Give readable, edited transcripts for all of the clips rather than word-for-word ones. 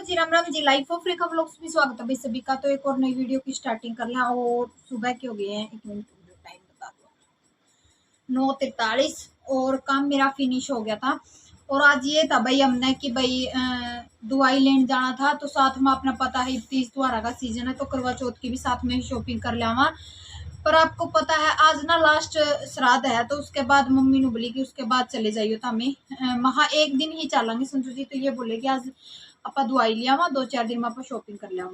Ji, Ram Ram ji. Life of Rekha vlogs में स्वागत है भाई सभी का। तो एक और नई वीडियो की स्टार्टिंग कर लें। और सुबह के हो गए हैं, एक मिनट टाइम बता दो, 9:43 और काम मेरा फिनिश हो गया था। और आज ये था भाई हमने कि भाई दवाई लेने जाना था, तो साथ में अपना पता है तीज त्योहार का सीजन है, तो करवा चौथ की भी साथ में ही शॉपिंग कर लिया। पर आपको पता है आज ना लास्ट श्राद्ध है, तो उसके बाद मम्मी ने बोली कि उसके बाद चले जाइयो। तो हमें वहां एक दिन ही चलेंगे। संजू जी तो ये बोले कि आज आपा दवाई लिया वहां 2-4 दिन में आप शॉपिंग कर लिया।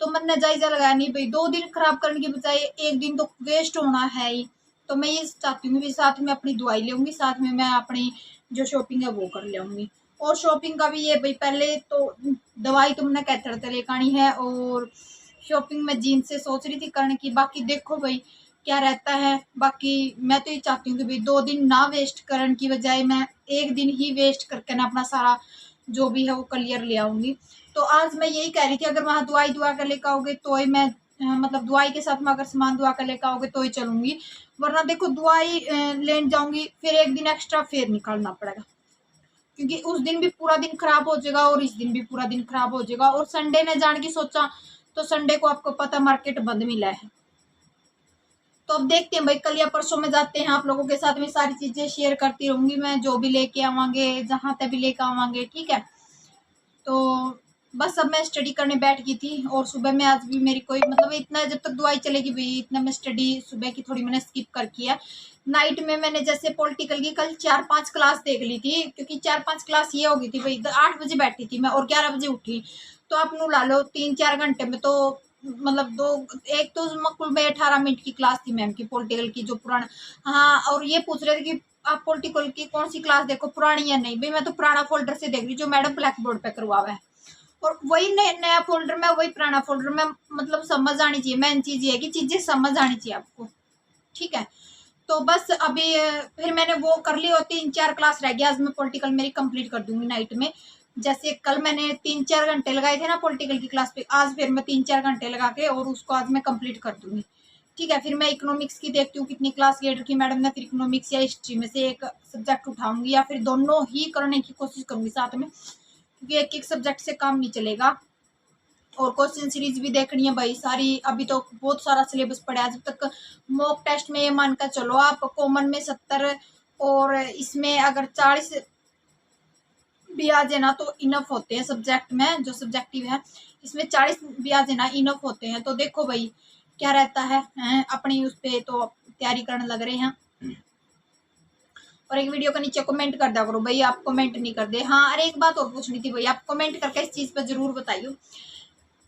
तो मैंने जायजा लगाया नहीं भाई, 2 दिन खराब करने की बजाय एक दिन तो वेस्ट होना है ही। तो मैं ये चाहती हूँ भी साथ में अपनी दवाई लूंगी, साथ में मैं अपनी जो शॉपिंग है वो कर लूंगी। और शॉपिंग का भी ये भाई, पहले तो दवाई तुमने कैथर से लेकर आनी है, और शॉपिंग में जीन्स से सोच रही थी करने की। बाकी देखो भाई क्या रहता है। बाकी मैं तो ये चाहती हूँ कि भाई 2 दिन ना वेस्ट करने की बजाय मैं एक दिन ही वेस्ट करके ना अपना सारा जो भी है वो क्लियर ले आऊंगी। तो आज मैं यही कह रही थी, अगर वहां दवाई दुआ कर लेकर आओगे तो ही मैं मतलब दवाई के साथ में अगर सामान दुआ कर लेकर आओगे तो ही चलूंगी। वरना देखो दवाई लेने जाऊंगी, फिर एक दिन एक्स्ट्रा फेर निकालना पड़ेगा, क्योंकि उस दिन भी पूरा दिन खराब हो जाएगा और इस दिन भी पूरा दिन खराब हो जाएगा। और संडे ने जाने की सोचा तो संडे को आपको पता मार्केट बंद मिला है। तो अब देखते हैं भाई, कल या परसों में जाते हैं, आप लोगों के साथ में सारी चीजें शेयर करती रहूंगी मैं, जो भी लेके आवांगे जहां तक भी लेके आवांगे, ठीक है। तो बस अब मैं स्टडी करने बैठ गई थी। और सुबह में आज भी मेरी कोई मतलब इतना, जब तक दवाई चलेगी भाई इतना मैं स्टडी सुबह की थोड़ी मैंने स्किप कर किया। नाइट में मैंने जैसे पॉलिटिकल की कल 4-5 क्लास देख ली थी, क्योंकि 4-5 क्लास ये हो गई थी भाई। 8 बजे बैठी थी मैं और 11 बजे उठी। तो आप नु ला लो 3-4 घंटे में तो मतलब दो, एक तो कुल में 18 मिनट की क्लास थी मैम की पॉलिटिकल की, जो पुराना। हाँ, और ये पूछ रहे थे कि आप पॉलिटिकल की कौन सी क्लास देखो, पुरानी या नहीं। भाई मैं तो पुराना फोल्डर से देख रही, जो मैडम ब्लैक बोर्ड पे करवा हुआ है। और वही नया फोल्डर में, वही पुराना फोल्डर में, मतलब समझ आनी चाहिए। मेन चीज ये है कि चीजें समझ आनी चाहिए आपको, ठीक है। तो बस अभी फिर मैंने वो कर ली, और 3-4 क्लास रह गया। आज मैं पॉलिटिकल मेरी कंप्लीट कर दूंगी नाइट में। जैसे कल मैंने 3-4 घंटे लगाए थे ना पॉलिटिकल की क्लास पे, आज फिर मैं 3-4 घंटे लगा के और उसको आज मैं कंप्लीट कर दूंगी, ठीक है। फिर मैं इकोनॉमिक्स की देखती हूँ कितनी क्लास ले रखी मैडम ने। फिर इकोनॉमिक्स या हिस्ट्री में से एक सब्जेक्ट उठाऊंगी, या फिर दोनों ही करने की कोशिश करूंगी साथ में, क्योंकि एक एक सब्जेक्ट से काम नहीं चलेगा। और क्वेश्चन सीरीज भी देखनी है भाई सारी। अभी तो बहुत सारा सिलेबस पड़ा है। जब तक मॉक टेस्ट में ये मानकर चलो आप, कॉमन में 70 और इसमें अगर 40 भी आ जाए ना तो इनफ होते हैं सब्जेक्ट में, जो सब्जेक्टिव है इसमें 40 भी आ जाए ना इनफ होते हैं। तो देखो भाई क्या रहता है, अपनी उस पे तो तैयारी करने लग रहे हैं। और एक वीडियो के नीचे कमेंट कर दिया करो भाई, आप कमेंट नहीं कर दे। हाँ, अरे एक बात और पूछनी थी भाई, आप कमेंट करके इस चीज पे जरूर बताइयो।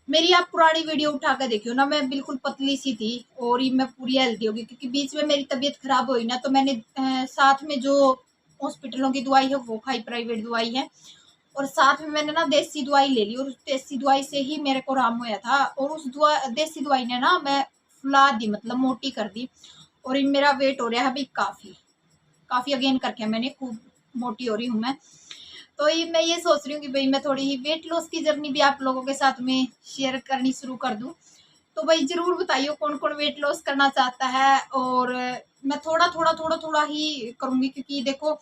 मेरी आप पुरानी वीडियो उठा कर देखियो ना, मैं बिल्कुल पतली सी थी और ये मैं पूरी हेल्दी होगी, क्योंकि बीच में मेरी तबीयत खराब हुई ना, तो मैंने साथ में जो हॉस्पिटलों की दवाई है वो खाई, प्राइवेट दवाई है। और साथ में मैंने ना देसी दवाई ले ली, और उस देसी दवाई से ही मेरे को आराम होया था। और उस देसी दवाई ने ना मैं फुला दी, मतलब मोटी कर दी। और ये मेरा वेट हो रहा है अभी काफी काफी अगेन करके, मैंने खूब मोटी हो रही हूँ मैं। तो ये मैं ये सोच रही हूँ कि भाई मैं थोड़ी वेट लॉस की जर्नी भी आप लोगों के साथ में शेयर करनी शुरू कर दूँ। तो भाई जरूर बताइए कौन कौन वेट लॉस करना चाहता है। और मैं थोड़ा ही करूंगी, क्योंकि देखो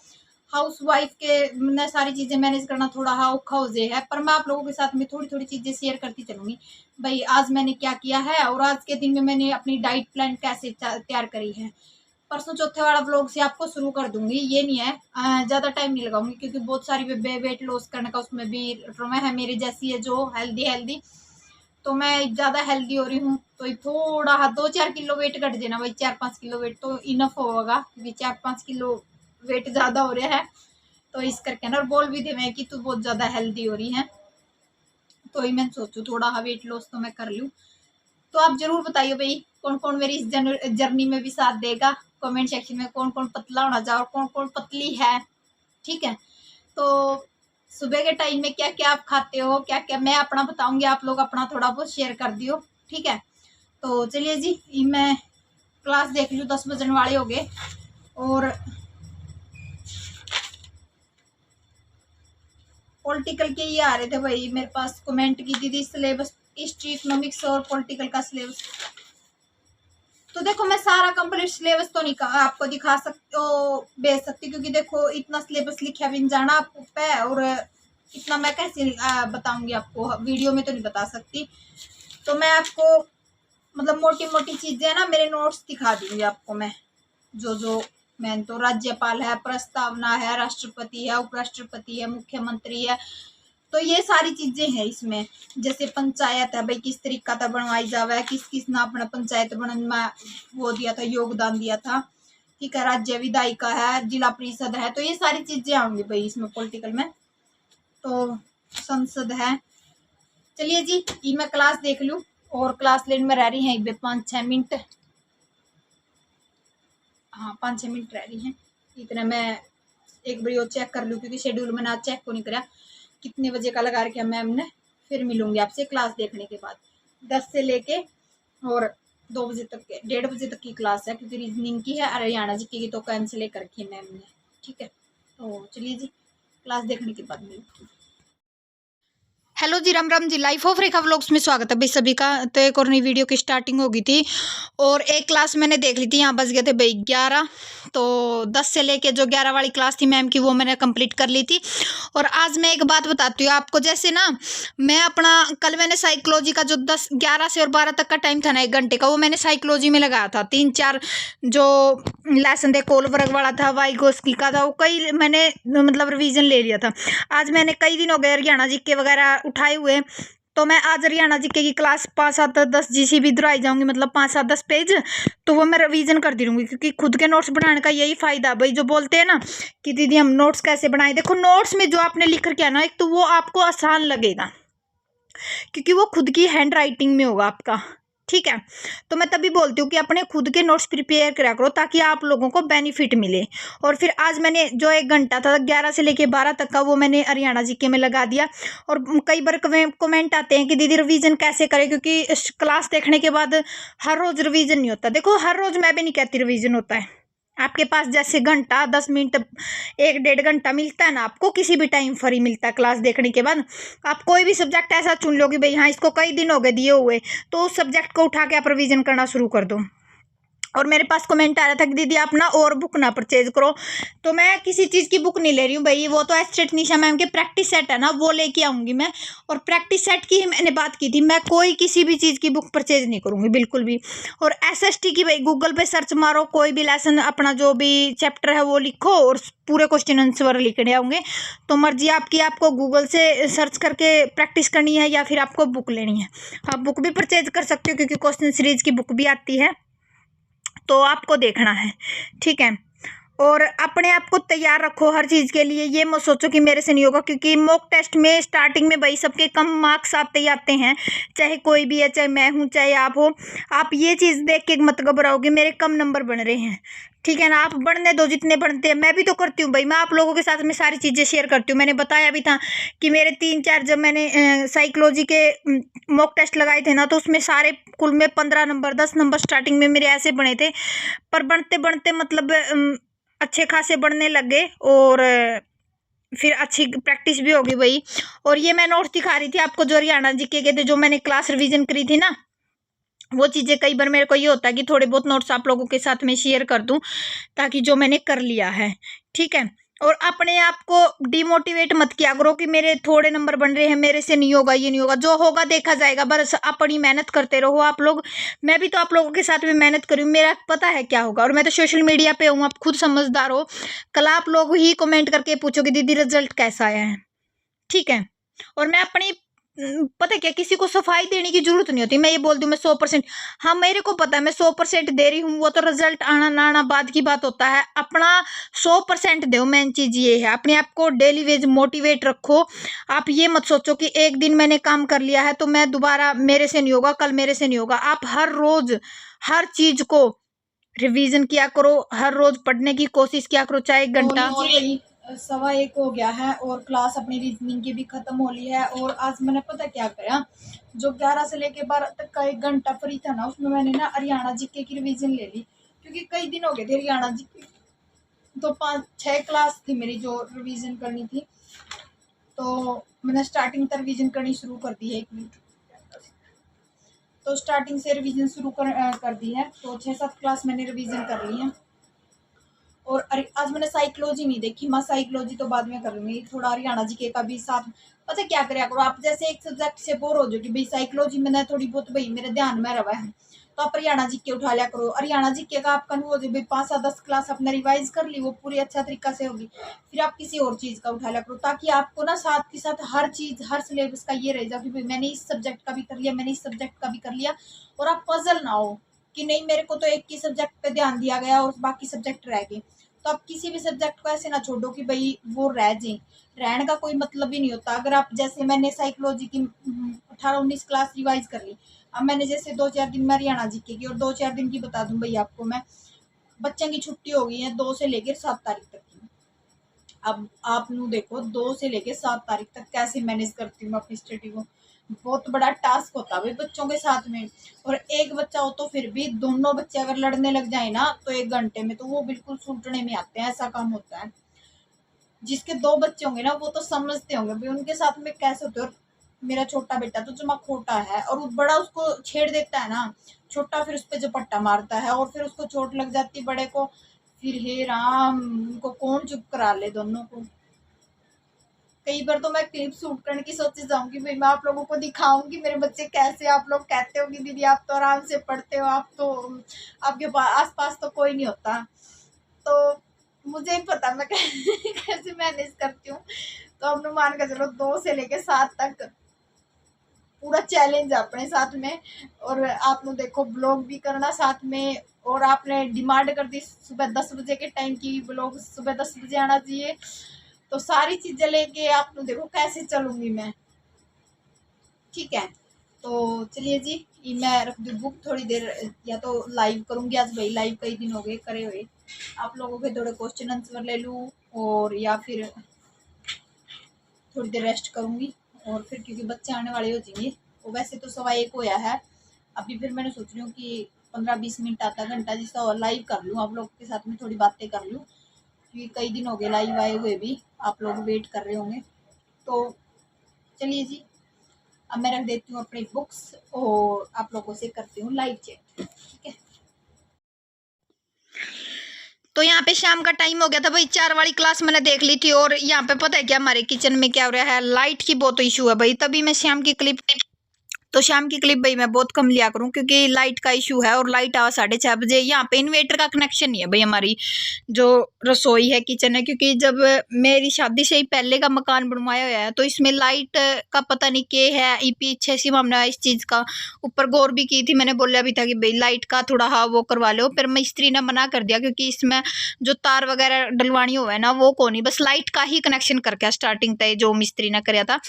हाउस वाइफ के मैं सारी चीजें मैनेज करना थोड़ा औखा हो जाए है। पर मैं आप लोगों के साथ में थोड़ी थोड़ी चीजें शेयर करती चलूंगी भाई। आज मैंने क्या किया है और आज के दिन में मैंने अपनी डाइट प्लान कैसे तैयार करी है। परसों चौथे वाला व्लॉग से आपको शुरू कर दूंगी। ये नहीं है ज्यादा टाइम नहीं लगाऊंगी, क्योंकि बहुत सारी वेट लॉस करने का उसमें भी ड्रामा है। मेरी जैसी है जो हेल्दी हेल्दी, तो मैं ज्यादा हेल्दी हो रही हूँ, तो थोड़ा 2-4 किलो वेट घट देना भाई। 4-5 किलो वेट तो इनफ होगा, क्योंकि 4-5 किलो वेट ज्यादा हो रहा है। तो इस करके ना, और बोल भी दे कि तू बहुत ज्यादा हेल्दी हो रही है, तो ही मैं सोचू थोड़ा वेट लॉस तो मैं कर लूँ। तो आप जरूर बताइए भाई कौन कौन मेरी इस जर्नी में भी साथ देगा। कमेंट सेक्शन में कौन कौन पतला होना चाहे और कौन कौन पतली है, ठीक है। तो सुबह के टाइम में क्या क्या आप खाते हो, क्या क्या मैं अपना बताऊंगी, आप लोग अपना थोड़ा बहुत शेयर कर दियो, ठीक है। तो चलिए जी, मैं क्लास देख लूँ, 10 बजने वाले हो गए। और पॉलिटिकल के ये आ रहे थे भाई मेरे पास, कमेंट की दीदी सिलेबस हिस्ट्री इकोनॉमिक्स और पॉलिटिकल का सिलेबस। तो देखो मैं सारा कंप्लीट सिलेबस तो नहीं आपको दिखा सकती, भेज सकती, क्योंकि देखो इतना सिलेबस लिखा भी नहीं जाना आपको पे। और इतना मैं कैसे बताऊंगी आपको, वीडियो में तो नहीं बता सकती। तो मैं आपको मतलब मोटी मोटी चीजें ना मेरे नोट्स दिखा दूंगी आपको मैं, जो मैंने तो राज्यपाल है, प्रस्तावना है, राष्ट्रपति है, उपराष्ट्रपति है, मुख्यमंत्री है, तो ये सारी चीजें हैं इसमें। जैसे पंचायत है भाई, किस तरीका था बनवाई जावे, किस किस ने अपना पंचायत बनने में वो दिया था, योगदान दिया था, ठीक है। राज्य विधायिका है, जिला परिषद है, तो ये सारी चीजें आऊंगी भाई इसमें पॉलिटिकल में। तो संसद है। चलिए जी, ये मैं क्लास देख लूं, और क्लास लेने में रह रही है 5-6 मिनट। हाँ 5-6 मिनट रह रही हैं, इतना मैं एक बार और चेक कर लूँ, क्योंकि शेड्यूल मैंने आज चेक को नहीं करा कितने बजे का लगा रखा मैम ने। फिर मिलूंगी आपसे क्लास देखने के बाद। 10 से लेके और 2 बजे तक के 1:30 बजे तक की क्लास है, क्योंकि रीजनिंग की है, हरियाणा जी की तो कैंसिल कर रखी है मैम ने, ठीक है। तो चलिए जी, क्लास देखने के बाद मिलूंगी। हेलो जी, Ram Ram ji, life of Rekha vlogs में स्वागत है भाई सभी का। तो एक और नई वीडियो की स्टार्टिंग होगी थी, और एक क्लास मैंने देख ली थी, यहाँ बस गए थे भाई 11। तो 10 से लेके जो 11 वाली क्लास थी मैम की, वो मैंने कंप्लीट कर ली थी। और आज मैं एक बात बताती हूँ आपको, जैसे ना मैं अपना कल मैंने साइकोलॉजी का जो 11 से और 12 तक का टाइम था ना, 1 घंटे का, वो मैंने साइकोलॉजी में लगाया था। 3-4 जो लेसन थे, कोलबर्ग वाला था, वाइगोस्की का था, वो कई मैंने मतलब रिवीजन ले लिया था। आज मैंने कई दिन हो गए हरियाणा जीके वगैरह उठाए हुए, तो मैं आज हरियाणा जीके की क्लास 5-7-10 जीसीबी दोहराई जाऊंगी, मतलब 5-7-10 पेज, तो वो मैं रिवीजन करती रहूंगी। क्योंकि खुद के नोट्स बनाने का यही फायदा भाई, जो बोलते हैं ना कि दीदी हम नोट्स कैसे बनाएं, देखो नोट्स में जो आपने लिख कर किया ना, एक तो वो आपको आसान लगेगा, क्योंकि वो खुद की हैंड राइटिंग में होगा आपका, ठीक है। तो मैं तभी बोलती हूँ कि अपने खुद के नोट्स प्रिपेयर करा करो, ताकि आप लोगों को बेनिफिट मिले। और फिर आज मैंने जो 1 घंटा था 11 से लेके 12 तक का, वो मैंने हरियाणा जीके में लगा दिया। और कई बार कमेंट आते हैं कि दीदी रिवीजन कैसे करें, क्योंकि क्लास देखने के बाद हर रोज रिवीजन नहीं होता। देखो हर रोज मैं भी नहीं कहती रिवीजन होता है, आपके पास जैसे घंटा 10 मिनट 1-1.5 घंटा मिलता है ना, आपको किसी भी टाइम फ्री मिलता है क्लास देखने के बाद, आप कोई भी सब्जेक्ट ऐसा चुन लो कि भाई हाँ इसको कई दिन हो गए दिए हुए, तो उस सब्जेक्ट को उठा के आप रिवीजन करना शुरू कर दो। और मेरे पास कमेंट आ रहा था कि दीदी आप ना और बुक ना परचेज करो, तो मैं किसी चीज़ की बुक नहीं ले रही हूँ भाई, वो तो एस्टेट निशा मैम के प्रैक्टिस सेट है ना, वो लेके आऊँगी मैं। और प्रैक्टिस सेट की ही मैंने बात की थी, मैं कोई किसी भी चीज़ की बुक परचेज नहीं करूँगी बिल्कुल भी। और एसएसटी की भाई गूगल पे सर्च मारो, कोई भी लेसन अपना जो भी चैप्टर है वो लिखो, और पूरे क्वेश्चन आंसर लिखने आऊँगे। तो मर्जी आपकी, आपको गूगल से सर्च करके प्रैक्टिस करनी है या फिर आपको बुक लेनी है। आप बुक भी परचेज कर सकते हो, क्योंकि क्वेश्चन सीरीज की बुक भी आती है, तो आपको देखना है, ठीक है। और अपने आप को तैयार रखो हर चीज़ के लिए, ये मत सोचो कि मेरे से नहीं होगा, क्योंकि मॉक टेस्ट में स्टार्टिंग में भाई सबके कम मार्क्स आते ही आते हैं, चाहे कोई भी है, चाहे मैं हूँ, चाहे आप हो। आप ये चीज़ देख के मत घबराओ कि मेरे कम नंबर बन रहे हैं, ठीक है ना। आप बढ़ने दो जितने बढ़ते हैं, मैं भी तो करती हूँ भाई, मैं आप लोगों के साथ में सारी चीज़ें शेयर करती हूँ। मैंने बताया भी था कि मेरे 3-4 जब मैंने साइकोलॉजी के मॉक टेस्ट लगाए थे ना, तो उसमें सारे कुल में 15 नंबर 10 नंबर स्टार्टिंग में मेरे ऐसे बने थे, पर बढ़ते बढ़ते मतलब अच्छे खासे बढ़ने लग गए, और फिर अच्छी प्रैक्टिस भी होगी भाई। और ये मैं नोट्स दिखा रही थी आपको जो हरियाणा जीके के थे, जो मैंने क्लास रिवीजन करी थी ना, वो चीज़ें कई बार मेरे को ये होता है कि थोड़े बहुत नोट्स आप लोगों के साथ में शेयर कर दूं, ताकि जो मैंने कर लिया है, ठीक है। और अपने आप को डिमोटिवेट मत किया करो कि मेरे थोड़े नंबर बन रहे हैं, मेरे से नहीं होगा, ये नहीं होगा, जो होगा देखा जाएगा, बस अपनी मेहनत करते रहो आप लोग। मैं भी तो आप लोगों के साथ में मेहनत करी, मेरा पता है क्या होगा, और मैं तो सोशल मीडिया पे हूँ, आप खुद समझदार हो। कल आप लोग ही कमेंट करके पूछोगे दीदी रिजल्ट कैसा आया है, ठीक है। और मैं अपनी पता क्या, किसी को सफाई देने की जरूरत नहीं होती, मैं ये बोल दूं मैं 100%, हाँ मेरे को पता है मैं 100% दे रही हूँ, वो तो रिजल्ट आना ना आना बाद की बात होता है, अपना 100% दो। मेन चीज ये है, अपने आप को डेली वेज मोटिवेट रखो। आप ये मत सोचो कि एक दिन मैंने काम कर लिया है तो मैं दोबारा मेरे से नहीं होगा, कल मेरे से नहीं होगा। आप हर रोज हर चीज को रिवीजन किया करो, हर रोज पढ़ने की कोशिश किया करो, चाहे 1 घंटा। 1:15 हो गया है, और क्लास अपनी रीजनिंग की भी खत्म हो ली है। और आज मैंने पता क्या करा, जो 11 से लेके 12 तक का 1 घंटा फ्री था ना, उसमें मैंने ना हरियाणा जीके की रिवीजन ले ली, क्योंकि कई दिन हो गए थे हरियाणा जीके, तो 5-6 क्लास थी मेरी जो रिवीजन करनी थी, तो मैंने स्टार्टिंग से रिवीजन करनी शुरू कर दी है। 1 मिनट, तो स्टार्टिंग से रिवीजन शुरू कर दी है, तो 6-7 क्लास मैंने रिवीजन कर ली है। और आज मैंने साइकोलॉजी नहीं देखी, मैं साइकोलॉजी तो बाद में करूंगी, थोड़ा हरियाणा जीके का भी साथ। पता क्या करा करो आप, जैसे एक सब्जेक्ट से बोर हो जाओगे भाई, साइकोलॉजी मैंने थोड़ी बहुत भाई मेरे ध्यान में रहा है, तो आप हरियाणा जीके उठा लिया करो। हरियाणा जीके का आपका हो जाए भाई 5 या 10 क्लास आपने रिवाइज कर ली, वो पूरी अच्छा तरीका से होगी, फिर आप किसी और चीज का उठा लिया करो, ताकि आपको ना साथ के साथ हर चीज हर सिलेबस का ये रह जाए कि भाई मैंने इस सब्जेक्ट का भी कर लिया, मैंने इस सब्जेक्ट का भी कर लिया, और आप पजल ना हो कि नहीं मेरे को तो एक ही सब्जेक्ट पे ध्यान दिया गया और बाकी सब्जेक्ट रह गए। तो आप किसी भी सब्जेक्ट को ऐसे ना छोड़ो कि भाई वो रह जाए, रहने का कोई मतलब ही नहीं होता। अगर आप जैसे मैंने साइकोलॉजी की 18-19 क्लास रिवाइज कर ली, अब मैंने जैसे 2-4 दिन में हरियाणा जीके की, और 2-4 दिन की बता दूं भाई आपको मैं, बच्चों की छुट्टी हो गई है 2 से लेकर 7 तारीख तक की। अब आप नू देखो 2 से लेकर 7 तारीख तक कैसे मैनेज करती हूँ मैं अपनी स्टडी को, बहुत बड़ा टास्क होता है भाई बच्चों के साथ में। और एक बच्चा हो तो फिर भी, दोनों बच्चे अगर लड़ने लग जाए ना तो 1 घंटे में तो वो बिल्कुल सूटने में आते हैं, ऐसा काम होता है। जिसके 2 बच्चे होंगे ना वो तो समझते होंगे भाई उनके साथ में कैसे होते हैं। और मेरा छोटा बेटा तो जमा खोटा है, और वो बड़ा उसको छेड़ देता है ना, छोटा फिर उस पर झपट्टा मारता है और फिर उसको चोट लग जाती है बड़े को, फिर हे राम उनको कौन चुप करा ले दोनों को। कई बार तो मैं क्लिप शूट करने की सोच जाऊंगी भाई, मैं आप लोगों को दिखाऊंगी मेरे बच्चे कैसे, आप लोग कहते हो कि दीदी आप तो आराम से पढ़ते हो, आप तो आपके आस पास तो कोई नहीं होता, तो मुझे ही पता मैं कैसे मैनेज करती हूँ। तो अब मान कर चलो 2 से लेके 7 तक पूरा चैलेंज अपने साथ में। और आप लोग देखो ब्लॉग भी करना साथ में, और आपने डिमांड कर दी सुबह 10 बजे के टाइम की, ब्लॉग सुबह 10 बजे आना चाहिए, तो सारी चीजें लेके आप लोग देखो कैसे चलूंगी मैं। ठीक है, तो चलिए जी, ये मैं रख दूँ बुक थोड़ी देर, या तो लाइव करूंगी आज भाई, लाइव कई दिन हो गए करे हुए, आप लोगों के थोड़े क्वेश्चन आंसर ले लूँ, और या फिर थोड़ी देर रेस्ट करूंगी, और फिर क्योंकि बच्चे आने वाले हो जाएंगे, वो वैसे तो 1:15 होया है अभी, फिर मैंने सोच रही हूँ कि 15-20 मिनट आधा घंटा जिसका और लाइव कर लूँ, आप लोग के साथ में थोड़ी बातें कर लूँ, क्योंकि कई दिन हो गए लाइव आए हुए भी, आप लोग वेट कर रहे होंगे। तो चलिए जी, अब मैं रख देती हूँ अपनी बुक्स और आप लोगों से करती हूँ लाइव चैट। ठीक है, तो यहाँ पे शाम का टाइम हो गया था भाई, 4 वाली क्लास मैंने देख ली थी, और यहाँ पे पता है क्या हमारे किचन में क्या हो रहा है, लाइट की बहुत इशू है भाई, तभी मैं शाम की क्लिप, तो शाम की क्लिप भाई मैं बहुत कम लिया करूं क्योंकि लाइट का इशू है, और लाइट आवा 6:30 बजे। यहाँ पे इन्वेटर का कनेक्शन नहीं है भाई, हमारी जो रसोई है किचन है, क्योंकि जब मेरी शादी से ही पहले का मकान बनवाया हुआ है, तो इसमें लाइट का पता नहीं क्या है, पीछे से हमने इस चीज का ऊपर गौर भी की थी, मैंने बोला भी था कि भाई लाइट का थोड़ा हाँ वो करवा लो, फिर मिस्त्री ने मना कर दिया क्योंकि इसमें जो तार वगैरह डलवानी हुआ है ना वो को नहीं, बस लाइट का ही कनेक्शन करके स्टार्टिंग तय जो मिस्त्री ने कराया था,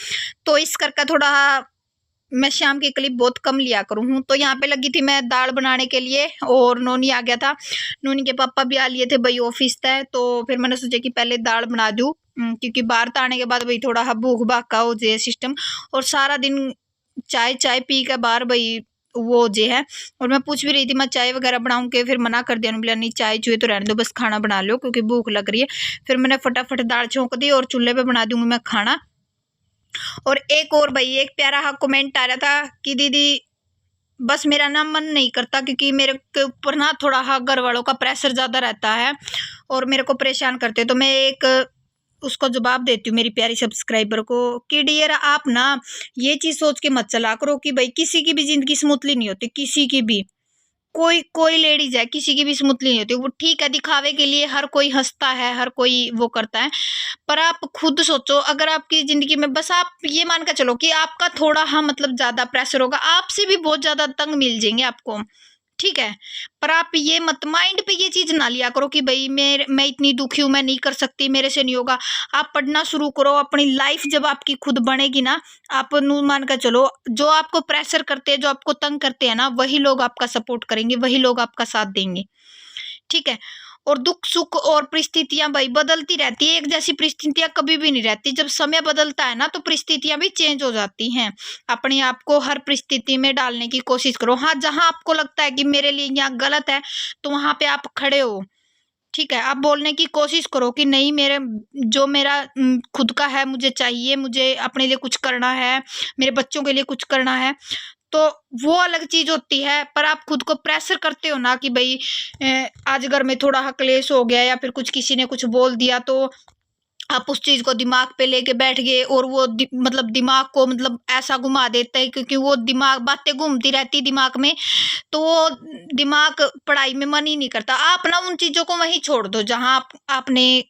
तो इस करके थोड़ा मैं शाम की क्लिप बहुत कम लिया करूँ हूँ। तो यहाँ पे लगी थी मैं दाल बनाने के लिए, और नोनी आ गया था, नोनी के पापा भी आ लिए थे भाई ऑफिस तय, तो फिर मैंने सोचा कि पहले दाल बना दूँ, क्योंकि बाहर आने के बाद भाई थोड़ा भूख भाका हो जाए सिस्टम, और सारा दिन चाय चाय पी के बाहर भाई वो जे है। और मैं पूछ भी रही थी मैं चाय वगैरह बनाऊँ के, फिर मना कर दिया, बोला नहीं चाय चुए तो रहने दो, बस खाना बना लो क्योंकि भूख लग रही है। फिर मैंने फटाफट दाल छोंक दी और चूल्हे पे बना दूंगी मैं खाना। और एक और भाई एक प्यारा सा कमेंट आ रहा था कि दीदी बस मेरा ना मन नहीं करता, क्योंकि मेरे के ऊपर ना थोड़ा हाँ घर वालों का प्रेशर ज़्यादा रहता है और मेरे को परेशान करते, तो मैं एक उसको जवाब देती हूँ मेरी प्यारी सब्सक्राइबर को कि डियर आप ना ये चीज़ सोच के मत चला करो कि भाई किसी की भी ज़िंदगी स्मूथली नहीं होती, किसी की भी, कोई कोई लेडीज है किसी की भी स्मूथली नहीं होती। वो ठीक है दिखावे के लिए हर कोई हंसता है, हर कोई वो करता है, पर आप खुद सोचो अगर आपकी जिंदगी में बस आप ये मान कर चलो कि आपका थोड़ा हाँ मतलब ज्यादा प्रेशर होगा, आपसे भी बहुत ज्यादा तंग मिल जाएंगे आपको, ठीक है। पर आप ये मत माइंड पे ये चीज ना लिया करो कि भाई मैं इतनी दुखी हूं, मैं नहीं कर सकती, मेरे से नहीं होगा। आप पढ़ना शुरू करो, अपनी लाइफ जब आपकी खुद बनेगी ना, आप मान कर चलो जो आपको प्रेशर करते हैं, जो आपको तंग करते हैं ना, वही लोग आपका सपोर्ट करेंगे, वही लोग आपका साथ देंगे, ठीक है। और दुख सुख और परिस्थितियां भाई बदलती रहती है, एक जैसी परिस्थितियां कभी भी नहीं रहती, जब समय बदलता है ना तो परिस्थितियां भी चेंज हो जाती हैं। अपने आप को हर परिस्थिति में डालने की कोशिश करो, हाँ जहां आपको लगता है कि मेरे लिए यहाँ गलत है तो वहां पे आप खड़े हो, ठीक है। आप बोलने की कोशिश करो कि नहीं मेरे जो मेरा खुद का है मुझे चाहिए, मुझे अपने लिए कुछ करना है, मेरे बच्चों के लिए कुछ करना है, तो वो अलग चीज होती है। पर आप खुद को प्रेशर करते हो ना कि भाई आज अगर मैं थोड़ा क्लेश हो गया या फिर कुछ किसी ने कुछ बोल दिया तो आप उस चीज को दिमाग पे लेके बैठ गए और वो मतलब दिमाग को मतलब ऐसा घुमा देता है, क्योंकि वो दिमाग बातें घूमती रहती दिमाग में, तो वो दिमाग पढ़ाई में मन ही नहीं करता। आप ना उन चीजों को वहीं छोड़ दो जहां आपने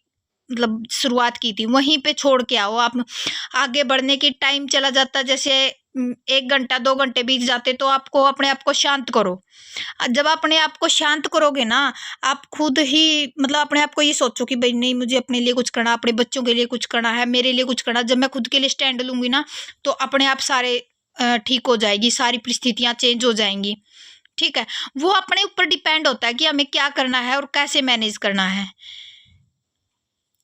मतलब शुरुआत की थी, वहीं पे छोड़ के आओ। आप आगे बढ़ने की टाइम चला जाता, जैसे 1 घंटा 2 घंटे बीत जाते, तो आपको अपने आप को शांत करो। जब अपने आप को शांत करोगे ना, आप खुद ही मतलब अपने आप को ये सोचो कि भाई नहीं, मुझे अपने लिए कुछ करना, अपने बच्चों के लिए कुछ करना है, मेरे लिए कुछ करना। जब मैं खुद के लिए स्टैंड लूंगी ना, तो अपने आप सारे ठीक हो जाएगी, सारी परिस्थितियां चेंज हो जाएंगी। ठीक है, वो अपने ऊपर डिपेंड होता है कि हमें क्या करना है और कैसे मैनेज करना है।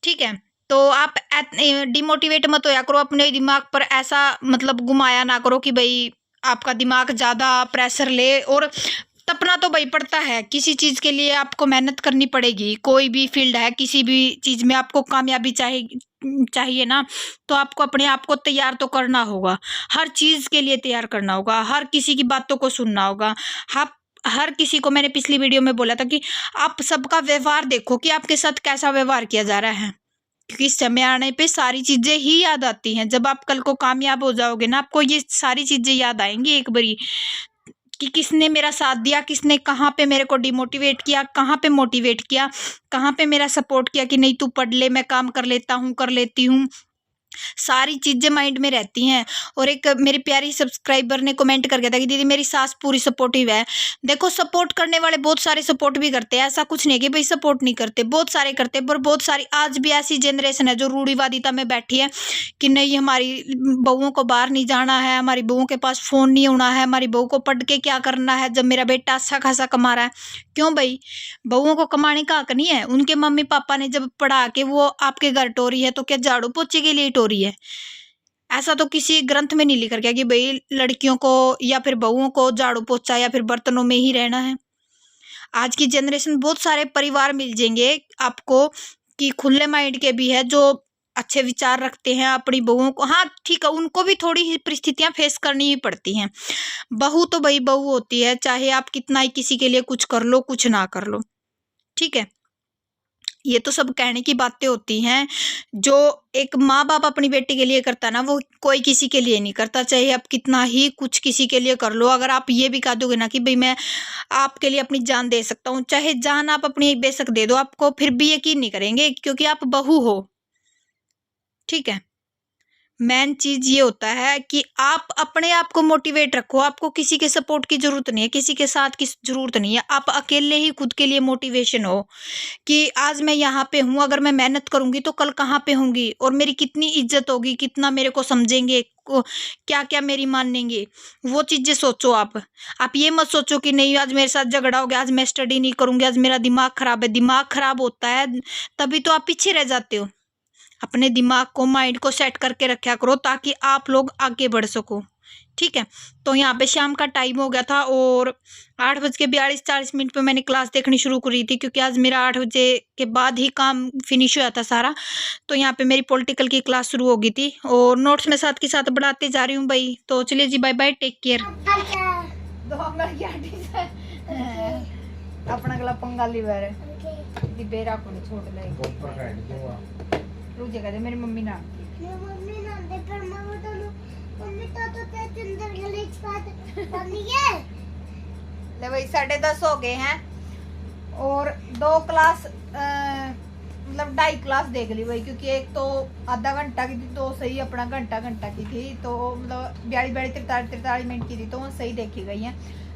ठीक है, तो आप डिमोटिवेट मत होया करो, अपने दिमाग पर ऐसा मतलब घुमाया ना करो कि भाई आपका दिमाग ज़्यादा प्रेशर ले। और तपना तो भाई पड़ता है, किसी चीज़ के लिए आपको मेहनत करनी पड़ेगी। कोई भी फील्ड है, किसी भी चीज़ में आपको कामयाबी चाहिए ना, तो आपको अपने आप को तैयार तो करना होगा, हर चीज़ के लिए तैयार करना होगा, हर किसी की बातों को सुनना होगा। आप हर किसी को, मैंने पिछली वीडियो में बोला था कि आप सबका व्यवहार देखो कि आपके साथ कैसा व्यवहार किया जा रहा है, क्योंकि समय आने पे सारी चीजें ही याद आती हैं। जब आप कल को कामयाब हो जाओगे ना, आपको ये सारी चीजें याद आएंगी एक बारी, कि किसने मेरा साथ दिया, किसने कहाँ पे मेरे को डिमोटिवेट किया, कहाँ पे मोटिवेट किया, कहाँ पे मेरा सपोर्ट किया कि नहीं तू पढ़ ले, मैं काम कर लेता हूँ, कर लेती हूँ। सारी चीजें माइंड में रहती हैं। और एक मेरी प्यारी सब्सक्राइबर ने कमेंट करके था कि दीदी मेरी सास पूरी सपोर्टिव है। देखो, सपोर्ट करने वाले बहुत सारे सपोर्ट भी करते हैं, ऐसा कुछ नहीं कि भाई सपोर्ट नहीं करते, बहुत सारे करते हैं। पर बहुत सारी आज भी ऐसी जनरेशन है जो रूढ़िवादिता में बैठी है कि नहीं, हमारी बहुओं को बाहर नहीं जाना है, हमारी बहुओं के पास फोन नहीं होना है, हमारी बहू को पढ़ के क्या करना है जब मेरा बेटा अच्छा खासा कमा रहा है। क्यों भाई, बहुओं को कमाने का हक नहीं है? उनके मम्मी पापा ने जब पढ़ा के वो आपके घर टोरी है, तो क्या झाड़ू पोछे के लिए टोरी है? ऐसा तो किसी ग्रंथ में नहीं लिखा गया कि भाई लड़कियों को या फिर बहुओं को झाड़ू पोछा या फिर बर्तनों में ही रहना है। आज की जनरेशन, बहुत सारे परिवार मिल जाएंगे आपको कि खुले माइंड के भी है, जो अच्छे विचार रखते हैं अपनी बहुओं को। हाँ ठीक है, उनको भी थोड़ी ही परिस्थितियां फेस करनी ही पड़ती हैं। बहू तो भाई बहू होती है, चाहे आप कितना ही किसी के लिए कुछ कर लो, कुछ ना कर लो। ठीक है, ये तो सब कहने की बातें होती हैं। जो एक माँ बाप अपनी बेटी के लिए करता है ना, वो कोई किसी के लिए नहीं करता, चाहे आप कितना ही कुछ किसी के लिए कर लो। अगर आप ये भी कह दोगे ना कि भाई मैं आपके लिए अपनी जान दे सकता हूँ, चाहे जान आप अपनी बेशक दे दो, आपको फिर भी यकीन नहीं करेंगे, क्योंकि आप बहू हो। ठीक है, मेन चीज ये होता है कि आप अपने आप को मोटिवेट रखो। आपको किसी के सपोर्ट की जरूरत नहीं है, किसी के साथ की जरूरत नहीं है। आप अकेले ही खुद के लिए मोटिवेशन हो कि आज मैं यहाँ पे हूँ, अगर मैं मेहनत करूंगी तो कल कहाँ पे होंगी, और मेरी कितनी इज्जत होगी, कितना मेरे को समझेंगे, क्या क्या मेरी मानेंगे। वो चीजें सोचो आप ये मत सोचो कि नहीं आज मेरे साथ झगड़ा हो गया, आज मैं स्टडी नहीं करूंगी, आज मेरा दिमाग खराब है। दिमाग खराब होता है तभी तो आप पीछे रह जाते हो। अपने दिमाग को, माइंड को सेट करके रखा करो ताकि आप लोग आगे बढ़ सको। ठीक है, तो यहाँ पे शाम का टाइम हो गया था और 8:42-40 पे मैंने क्लास देखनी शुरू करी थी, क्योंकि आज मेरा 8 बजे के बाद ही काम फिनिश हुआ था सारा। तो यहाँ पे मेरी पॉलिटिकल की क्लास शुरू हो गई थी और नोट्स में साथ के साथ बढ़ाते जा रही हूँ भाई। तो चलिए जी, बाय बाय, टेक केयर। अपना गला पंगा लीवर बेरा को छोड़ ले रुझेगा दे मेरी मम्मी ना दे पर मम्मी तो चंदर गले ले भाई 10:30 हो गए हैं और 2 क्लास मतलब 2.5 क्लास देख ली भाई, क्योंकि एक तो आधा घंटा की थी तो सही, अपना घंटा की थी, तो मतलब 43 मिनट की थी, तो वो सही देखी गई है।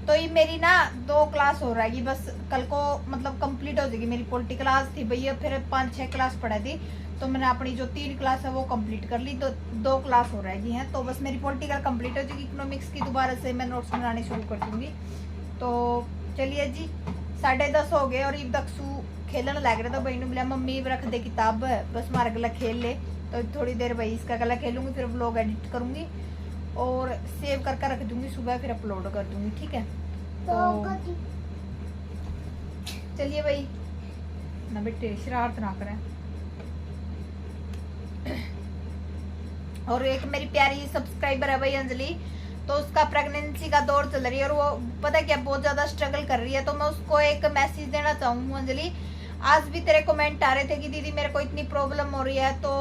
तो ये मेरी ना 2 क्लास हो रहेगी बस, कल को मतलब कंप्लीट हो जाएगी मेरी पॉलिटिकल। आज थी भैया फिर 5-6 क्लास पढ़ा थी, तो मैंने अपनी जो 3 क्लास है वो कंप्लीट कर ली, तो 2 क्लास हो रहेगी हैं, तो बस मेरी पॉलिटिकल कंप्लीट हो जाएगी। इकोनॉमिक्स की दोबारा से मैं नोट्स बनाने शुरू कर दूंगी। तो चलिए जी, 10:30 हो गए और ये दक्षु खेलने लग रहा था। भाई ने बोला मम्मी रख दे किताब, बस मारा गला खेल ले। तो थोड़ी देर भाई इसका गला खेलूंगी, फिर व्लॉग एडिट करूंगी और सेव करके रख दूंगी, सुबह फिर अपलोड कर दूंगी। ठीक है, तो चलिए भाई ना बेटे शरारत ना करें। और एक मेरी प्यारी सब्सक्राइबर है भाई अंजलि, तो उसका प्रेगनेंसी का दौर चल रही है और वो पता है क्या बहुत ज्यादा स्ट्रगल कर रही है। तो मैं उसको एक मैसेज देना चाहूंगी, अंजलि आज भी तेरे कमेंट आ रहे थे कि दीदी मेरे को इतनी प्रॉब्लम हो रही है। तो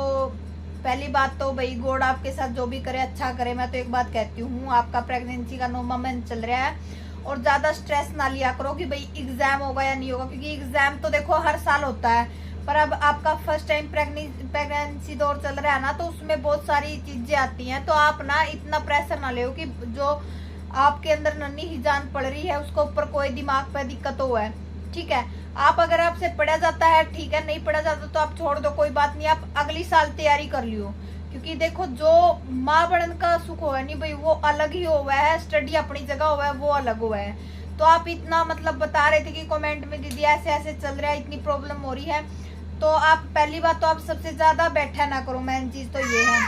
पहली बात तो भाई गॉड आपके साथ जो भी करे अच्छा करे। मैं तो एक बात कहती हूँ, आपका प्रेगनेंसी का 9वां मंथ चल रहा है और ज्यादा स्ट्रेस ना लिया करो कि भाई एग्जाम होगा या नहीं होगा, क्योंकि एग्जाम तो देखो हर साल होता है, पर अब आपका फर्स्ट टाइम प्रेगनेंसी दौर चल रहा है ना, तो उसमें बहुत सारी चीजें आती हैं। तो आप ना इतना प्रेशर ना ले कि जो आपके अंदर नन्ही ही जान पड़ रही है उसको ऊपर कोई दिमाग पे दिक्कत हो है, ठीक है। आप अगर आपसे पढ़ा जाता है ठीक है, नहीं पढ़ा जाता तो आप छोड़ दो, कोई बात नहीं, आप अगली साल तैयारी कर लियो। क्योंकि देखो जो माँ बढ़न का सुख हुआ है नहीं भाई वो अलग ही हुआ है, स्टडी अपनी जगह हुआ है वो अलग हुआ है। तो आप इतना मतलब बता रहे थे कि कमेंट में दीदी ऐसे ऐसे चल रहा है, इतनी प्रॉब्लम हो रही है, तो आप पहली बात तो आप सबसे ज्यादा बैठा ना करो। मेन चीज तो ये है,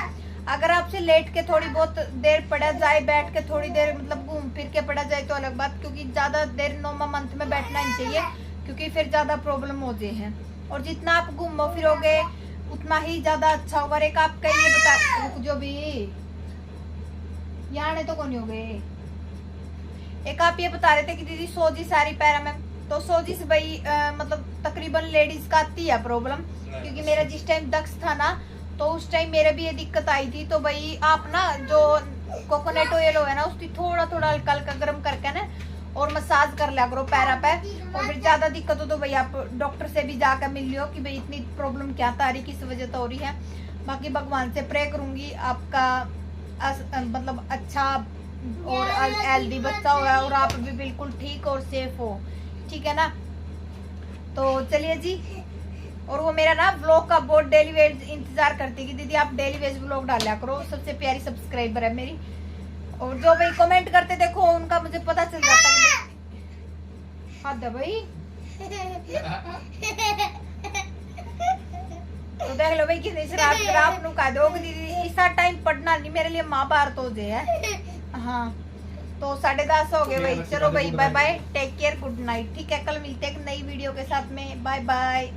अगर आपसे लेट के थोड़ी बहुत देर पढ़ा जाए, बैठ के थोड़ी देर मतलब घूम फिर के पढ़ा जाए तो अलग बात, क्योंकि ज्यादा देर 9वां मंथ में बैठना नहीं चाहिए, क्योंकि फिर ज्यादा प्रॉब्लम हो जाए है। और जितना आप घूमो फिरोगे उतना ही ज्यादा अच्छा होगा। एक आपका ये बता जो भी यहाँ तो कौन हो गए, एक आप ये बता रहे थे कि दीदी सोजिश सारी पैरा में, तो सोजिश भाई मतलब तकरीबन लेडीज का आती है प्रॉब्लम, क्योंकि मेरा जिस टाइम दक्ष था ना तो उस टाइम मेरे भी ये दिक्कत आई थी। तो भाई आप ना जो कोकोनट ऑयल है ना उसकी थोड़ा थोड़ा हल्का हल्का गर्म करके ना और मसाज कर लिया करो पैरा पे। और फिर ज्यादा दिक्कत हो तो भाई आप डॉक्टर से भी जाकर मिल लियो कि भाई इतनी प्रॉब्लम क्या था रही, किस वजह से हो रही है। बाकी भगवान से प्रे करूंगी आपका मतलब अच्छा और हेल्दी बच्चा होगा और आप भी बिल्कुल ठीक और सेफ हो, ठीक है ना। तो चलिए जी, और वो मेरा ना व्लॉग का बहुत डेली वेज इंतजार करती है कि दीदी आप डेली वेज व्लॉग डाला करो, सबसे प्यारी सब्सक्राइबर है मेरी। और जो भाई कमेंट करते देखो उनका मुझे पता चल जाता है हद है भाई। तो देख लो भाई कितनी शराब नु कह दो दीदी इस टाइम पढ़ना नहीं मेरे लिए माँ बाहर तो जे है। हाँ तो 10:30 हो गए भाई, चलो भाई bye bye, take care, good night, ठीक है। कल मिलते हैं एक नई वीडियो के साथ में, बाय बाय।